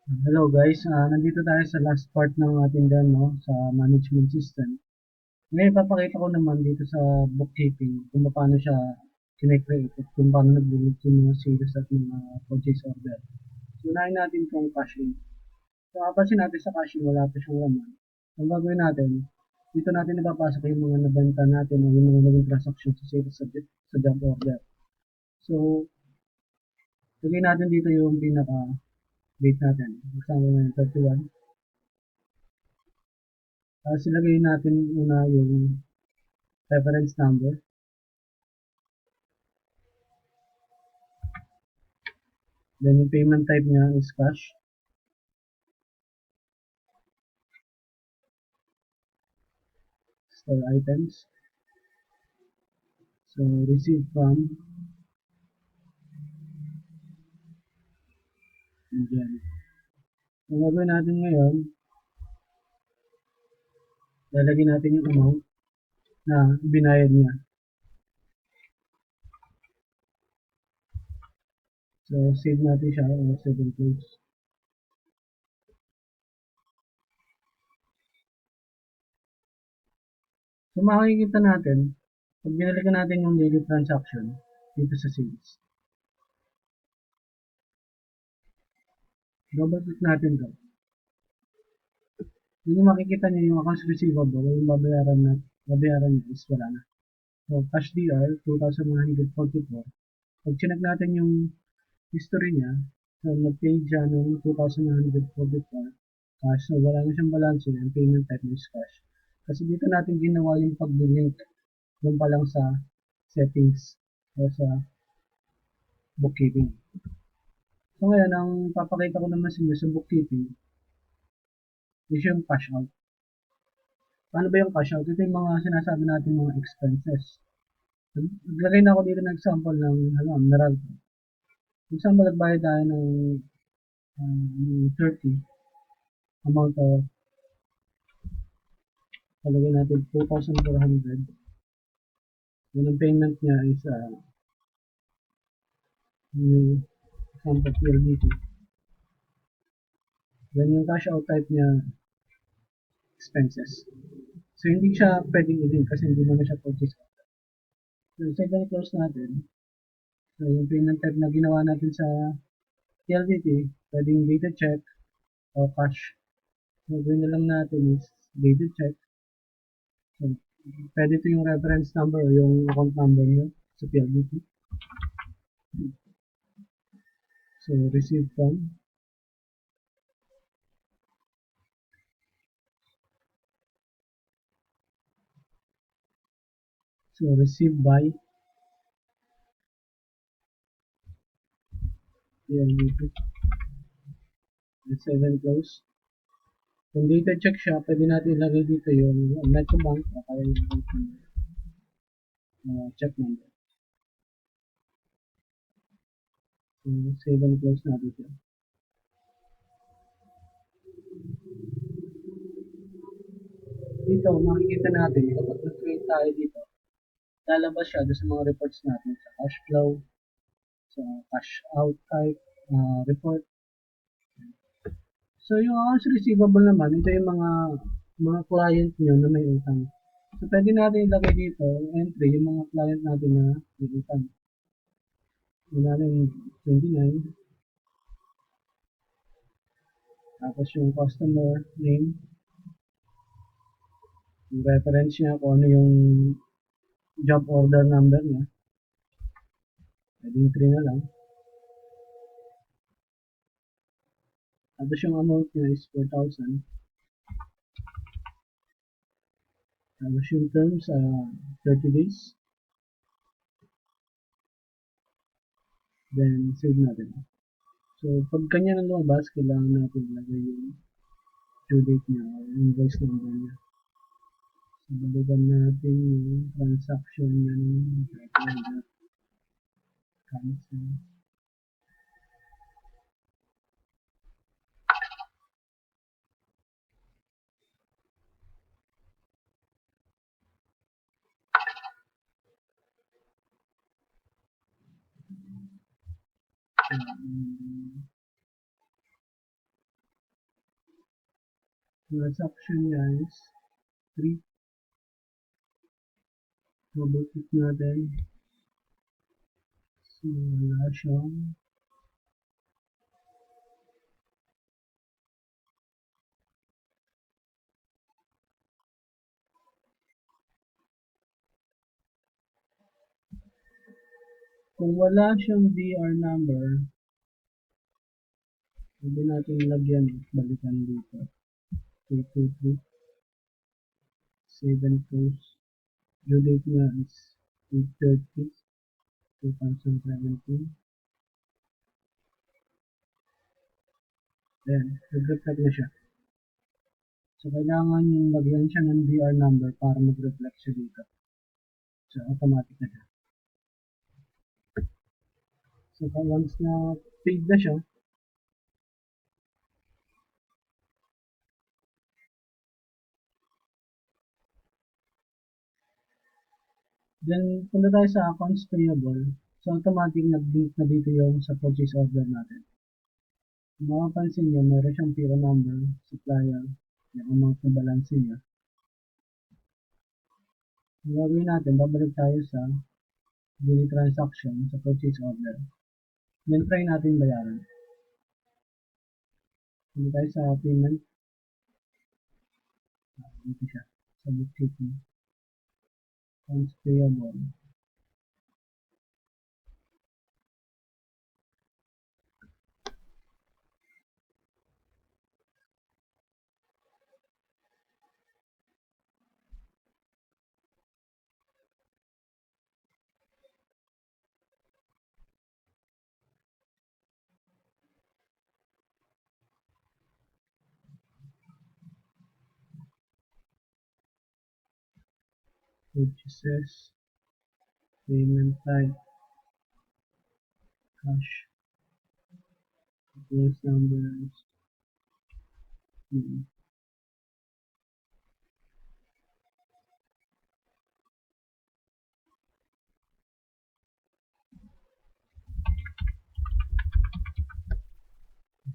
Hello guys, nandito tayo sa last part ng ating demo sa management system. Ngayon ipapakita ko naman dito sa bookkeeping kung paano siya kinecreate at kung paano nag-delete yung mga sales at mga purchase order. So unahin natin itong cash in. So kapansin natin sa cash in wala pa siyang laman. Ang gagawin natin, dito natin ipapasok yung mga nabenta natin o yung mga naging transaction sa sales sa job order. So lagay natin dito yung pinaka date natin. Example na 31. Tapos ilagay natin una yung reference number. Then yung payment type niya is cash. Store items. So receive from and then. Ang gagawin natin ngayon, lalagyan natin yung amount na binayad niya. So save natin siya o save and close. So makikita natin, pag binalikan natin yung daily transaction dito sa sales, double click natin to. Yun yung makikita niyo yung accounts receivable, yung babayaran niya is wala na. So cash DR, 2,144. Pag chinek natin yung history niya, so nag-pay siya noong 2,144 cash. So wala na siyang balance ang payment type is cash. Kasi dito natin ginawa yung pag-link doon pa lang sa settings o sa bookkeeping. So ngayon, ang papakita ko naman sa inyo sa bookkeeping is yung cash out. Paano ba yung cash out? Ito yung mga sinasabi natin mga expenses. Naglagay na ako dito ng example ng Meralco. For example, nagbayad tayo ng 30 amount of palagay natin 2,400. Yun ang payment niya is yung example PLDT. Then yung cash out type niya expenses. So hindi siya pwedeng i-link kasi hindi naman siya purchase order. So second close natin. So yung payment type na ginawa natin sa PLDT, pwedeng dated check o cash. So gawin na lang natin is dated check. So pwede ito yung reference number o yung account number niyo sa PLDT. So receive from. So received by PLDT. The 7 close. Kung data check siya, pwede natin ilagay dito yung Metrobank o kaya yung check number. So, save and close natin siya. Dito, makikita natin, kapag nag-create tayo dito, lalabas siya sa mga reports natin sa cash flow, sa cash out type, report. So, yung accounts receivable naman, ito yung mga client nyo na may utang. So, pwede natin ilagay dito, entry, yung mga client natin na may utang. Yung natin 29, tapos yung customer name, yung reference niya, kung ano yung job order number niya, pwedeng 3 na lang. Tapos yung amount niya is 4,000. Tapos yung terms, 30 days. Then, save natin. So, pag kanya nang lumabas, kailangan natin ilagay yung due date niya o invoice number niya. So, balikan natin yung transaction niya ng cancel. Transaction niya is 3. Double click natin. So, wala siyang kung wala siyang DR number, pwede natin lagyan at balikan dito. 223 7 close. Due date niya is 8/30 2017. Ayan, nag-reflect na siya. So, kailangan yung lagyan siya ng DR number para mag-reflect siya dito. So, automatic na siya. So, once na paid na siya, then punta tayo sa accounts payable. So, automatic nag-link na dito yung sa purchase order natin. Kung makapansin nyo, meron siyang PO number, supplier, yung amount na balance niya. Ang gagawin natin, babalik tayo sa daily transaction sa purchase order. Then try natin bayaran. Punta tayo sa payment. Dito siya. Sa bookkeeping. Accounts payable. Purchases. Payment type. Cash. Advance numbers.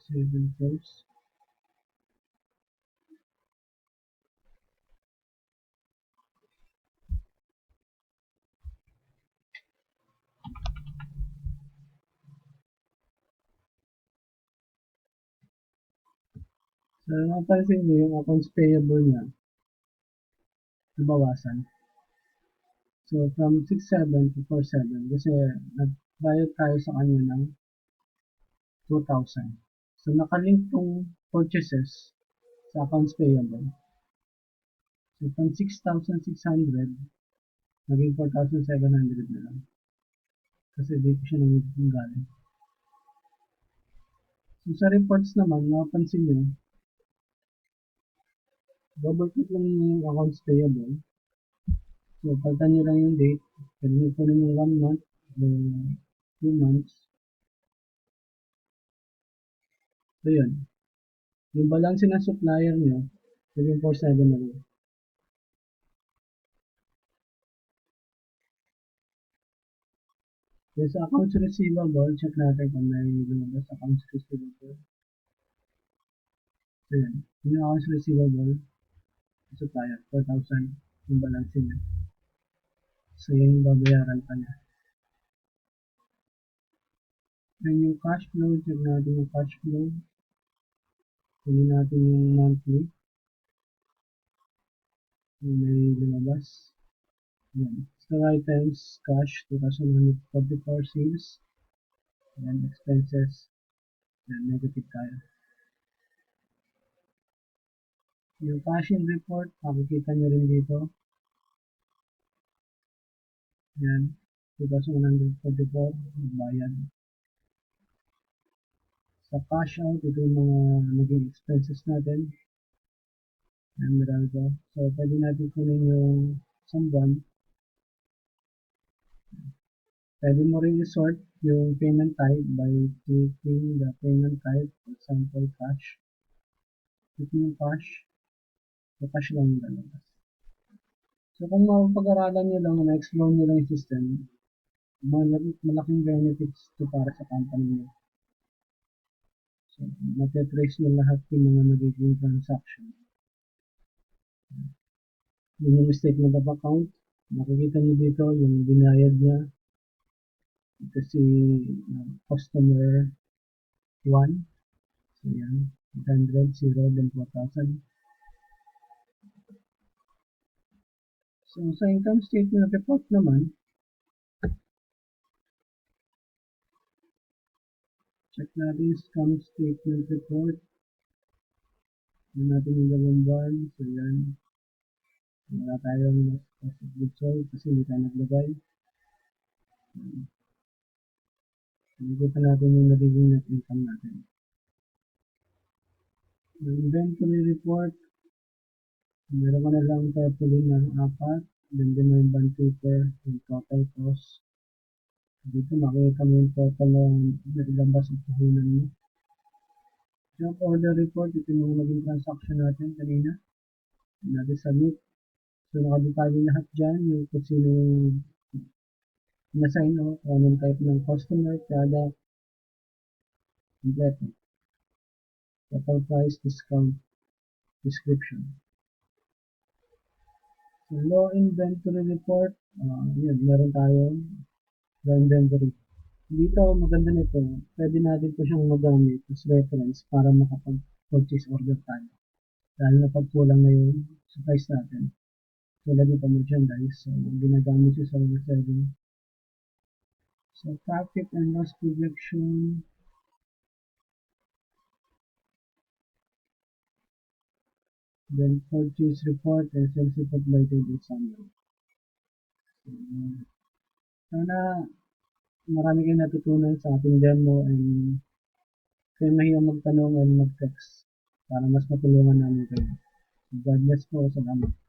Save and close. So, napansin nyo yung accounts payable niya, nabawasan. So, from 6.7 to 4.7 kasi nagbayad tayo sa kanya ng 2,000. So, nakalink tong purchases sa accounts payable. So, from 6,600, naging 4,700 na lang. Kasi dito siya naging galing. So, sa reports naman, napansin nyo, double click lang yung accounts payable. So, palitan nyo lang yung date. Pwede nyo kunin yung 1 month o 2 months. So, yun. Yung balance ng supplier nyo, naging 4.7 na lang. So, sa accounts receivable, check natin kung may lumabas sa accounts receivable. So, yun. Yung accounts receivable, supplier, 4,000 yung balance niya. So, yun yung babayaran pa niya. Then yung cash flow, check natin yung cash flow. Kunin natin yung monthly. Yung may lumabas. Yan. Store items, cash, 2,144 sales. Then expenses. Then negative tayo. Yung cash in report, makikita nyo rin dito. Yan. 2,144. Bayad. Sa cash out, ito yung mga naging expenses natin. Yan, marami ko. So, pwede natin kunin yung isang buwan. Pwede mo rin i-sort yung payment type by clicking the payment type, for example, cash. Click yung cash. So, cash lang yung lalabas. So, kung mapag-aralan nyo lang, na-explore nyo lang yung system, malaking benefits ito para sa company nyo. So, matitrace nyo lahat yung mga nagiging transaction. Yun yung statement of account. Makikita niyo dito yung binayad niya. Ito si customer 1. So yan, 800, 0, then 4,000. So sa income statement report naman, check natin yung income statement report. Yan natin yung dalawang buwan. So yan, wala tayong cost of goods sold kasi hindi tayo naglagay. Nakikita natin yung nagiging net income natin. Yung inventory report, meron ka na lang tarpaulin ng 4, then din yung bond paper, yung total cost. Dito makikita mo yung total na nailabas sa puhunan mo. Job order report, ito yung naging transaction natin kanina. Natin submit. So nakadetalye lahat dyan, yung kung sino yung na-sign o anong type ng customer, product, kompleto. Total price, discount, description. So low inventory report, yun, meron tayong low inventory. Dito, maganda nito, pwede natin po siyang magamit as reference para makapag-purchase order tayo. Dahil na pagkulang na yung supplies natin. Tulad nito merchandise, so ginagamit siya sa reserving. So profit and loss projection, then purchase report and sales report by table summary. So, sana marami kayong natutunan sa ating demo and kayo mahiyang magtanong and mag-text para mas matulungan namin kayo. God bless po. Salamat.